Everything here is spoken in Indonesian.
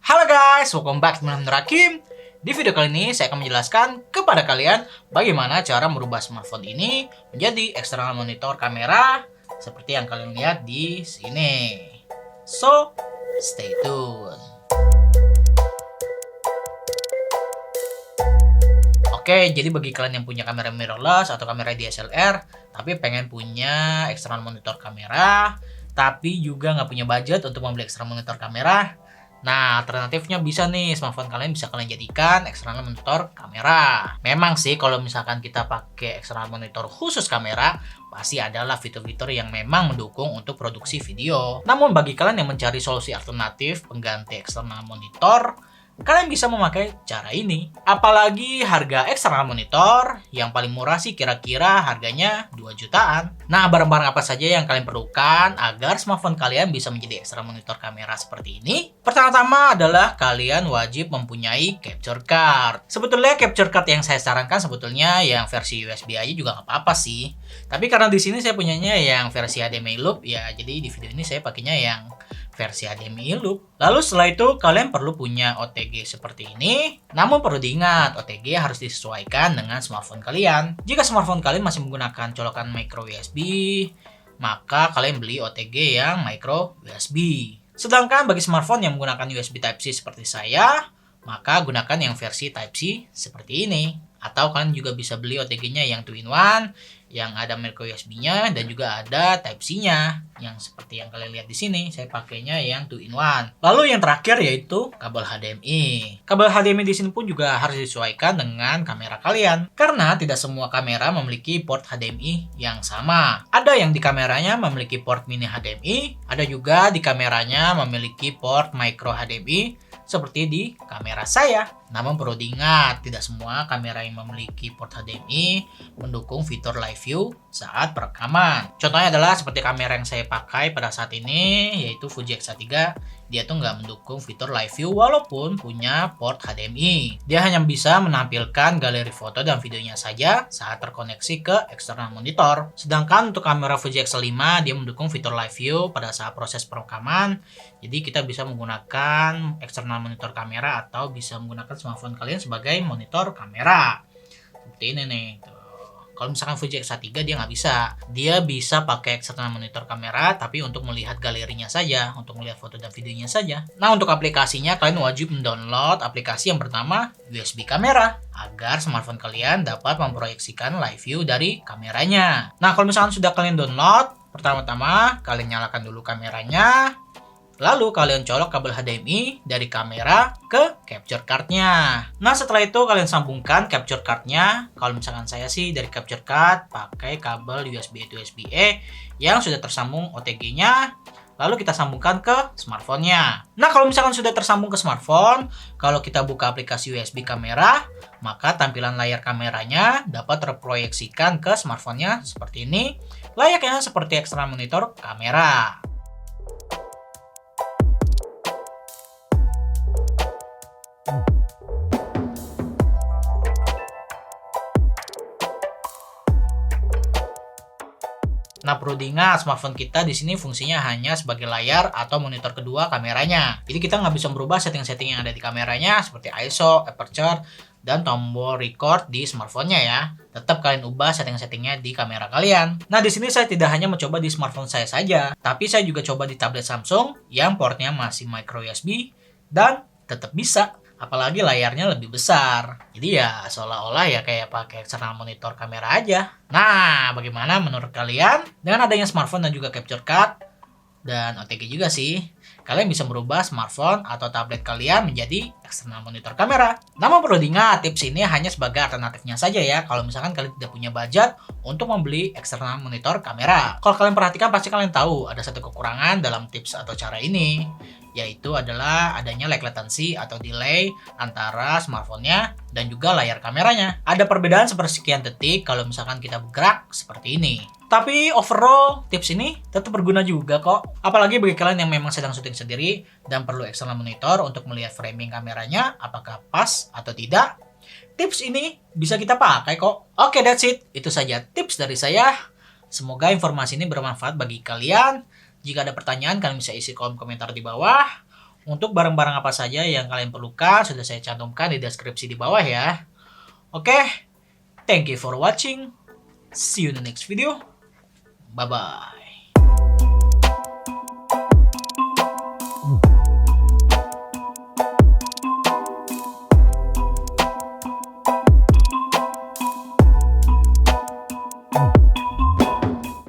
Halo guys, welcome back to Muhammad Hakim. Di video kali ini saya akan menjelaskan kepada kalian bagaimana cara merubah smartphone ini menjadi eksternal monitor kamera seperti yang kalian lihat di sini. So, stay tune. Oke, jadi bagi kalian yang punya kamera mirrorless atau kamera DSLR tapi pengen punya eksternal monitor kamera tapi juga nggak punya budget untuk membeli eksternal monitor kamera, nah, alternatifnya bisa nih, smartphone kalian bisa kalian jadikan eksternal monitor kamera. Memang sih kalau misalkan kita pakai eksternal monitor khusus kamera, pasti adalah fitur-fitur yang memang mendukung untuk produksi video. Namun bagi kalian yang mencari solusi alternatif pengganti eksternal monitor, kalian bisa memakai cara ini. Apalagi harga eksternal monitor yang paling murah sih kira-kira harganya 2 jutaan. Nah, barang-barang apa saja yang kalian perlukan agar smartphone kalian bisa menjadi eksternal monitor kamera seperti ini? Pertama-tama adalah kalian wajib mempunyai capture card. Sebetulnya capture card yang saya sarankan sebetulnya yang versi USB aja juga nggak apa-apa sih. Tapi karena di sini saya punyanya yang versi HDMI loop, ya jadi di video ini saya pakainya yang versi HDMI loop. Lalu setelah itu kalian perlu punya OTG seperti ini. Namun perlu diingat, OTG harus disesuaikan dengan smartphone kalian. Jika smartphone kalian masih menggunakan colokan micro USB, maka kalian beli OTG yang micro USB. Sedangkan bagi smartphone yang menggunakan USB Type-C seperti saya, maka gunakan yang versi Type-C seperti ini. Atau kalian juga bisa beli OTG-nya yang 2-in-1, yang ada micro USB-nya dan juga ada Type-C-nya. Yang seperti yang kalian lihat di sini, saya pakainya yang 2-in-1. Lalu yang terakhir yaitu kabel HDMI. Kabel HDMI di sini pun juga harus disesuaikan dengan kamera kalian. Karena tidak semua kamera memiliki port HDMI yang sama. Ada yang di kameranya memiliki port mini HDMI, ada juga di kameranya memiliki port micro HDMI seperti di kamera saya. Namun perlu diingat, tidak semua kamera yang memiliki port HDMI mendukung fitur live view saat perekaman. Contohnya adalah seperti kamera yang saya pakai pada saat ini, yaitu Fuji X-A3. Dia tuh nggak mendukung fitur live view walaupun punya port HDMI. Dia hanya bisa menampilkan galeri foto dan videonya saja saat terkoneksi ke eksternal monitor. Sedangkan untuk kamera Fuji X-A5, dia mendukung fitur live view pada saat proses perekaman. Jadi kita bisa menggunakan eksternal monitor kamera atau bisa menggunakan smartphone kalian sebagai monitor kamera. Seperti ini nih. Kalau misalkan Fuji X-A3 dia nggak bisa. Dia bisa pakai eksternal monitor kamera tapi untuk melihat galerinya saja, untuk melihat foto dan videonya saja. Nah, untuk aplikasinya kalian wajib mendownload aplikasi yang bernama USB Kamera agar smartphone kalian dapat memproyeksikan live view dari kameranya. Nah, kalau misalkan sudah kalian download, pertama-tama kalian nyalakan dulu kameranya. Lalu kalian colok kabel HDMI dari kamera ke capture card-nya. Nah, setelah itu kalian sambungkan capture card-nya. Kalau misalkan saya sih dari capture card pakai kabel USB to USB-A yang sudah tersambung OTG-nya. Lalu kita sambungkan ke smartphone-nya. Nah, kalau misalkan sudah tersambung ke smartphone, kalau kita buka aplikasi USB kamera, maka tampilan layar kameranya dapat terproyeksikan ke smartphone-nya seperti ini. Layaknya seperti eksternal monitor kamera. Nah, perlu diingat smartphone kita di sini fungsinya hanya sebagai layar atau monitor kedua kameranya. Jadi kita nggak bisa merubah setting-setting yang ada di kameranya seperti ISO, aperture, dan tombol record di smartphone-nya ya. Tetap kalian ubah setting-settingnya di kamera kalian. Nah, di sini saya tidak hanya mencoba di smartphone saya saja, tapi saya juga coba di tablet Samsung yang portnya masih micro USB dan tetap bisa. Apalagi layarnya lebih besar. Jadi ya seolah-olah ya kayak pakai eksternal monitor kamera aja. Nah, bagaimana menurut kalian? Dengan adanya smartphone dan juga capture card dan OTG juga sih, kalian bisa merubah smartphone atau tablet kalian menjadi eksternal monitor kamera. Namun perlu diingat, tips ini hanya sebagai alternatifnya saja ya. Kalau misalkan kalian tidak punya budget untuk membeli eksternal monitor kamera. Kalau kalian perhatikan pasti kalian tahu ada satu kekurangan dalam tips atau cara ini, yaitu adalah adanya lag latency atau delay antara smartphone-nya dan juga layar kameranya. Ada perbedaan sepersekian detik kalau misalkan kita bergerak seperti ini. Tapi overall tips ini tetap berguna juga kok. Apalagi bagi kalian yang memang sedang syuting sendiri dan perlu eksternal monitor untuk melihat framing kameranya apakah pas atau tidak. Tips ini bisa kita pakai kok. Oke, that's it. Itu saja tips dari saya. Semoga informasi ini bermanfaat bagi kalian. Jika ada pertanyaan, kalian bisa isi kolom komentar di bawah. Untuk barang-barang apa saja yang kalian perlukan sudah saya cantumkan di deskripsi di bawah ya. Oke, thank you for watching. See you in the next video. Bye-bye.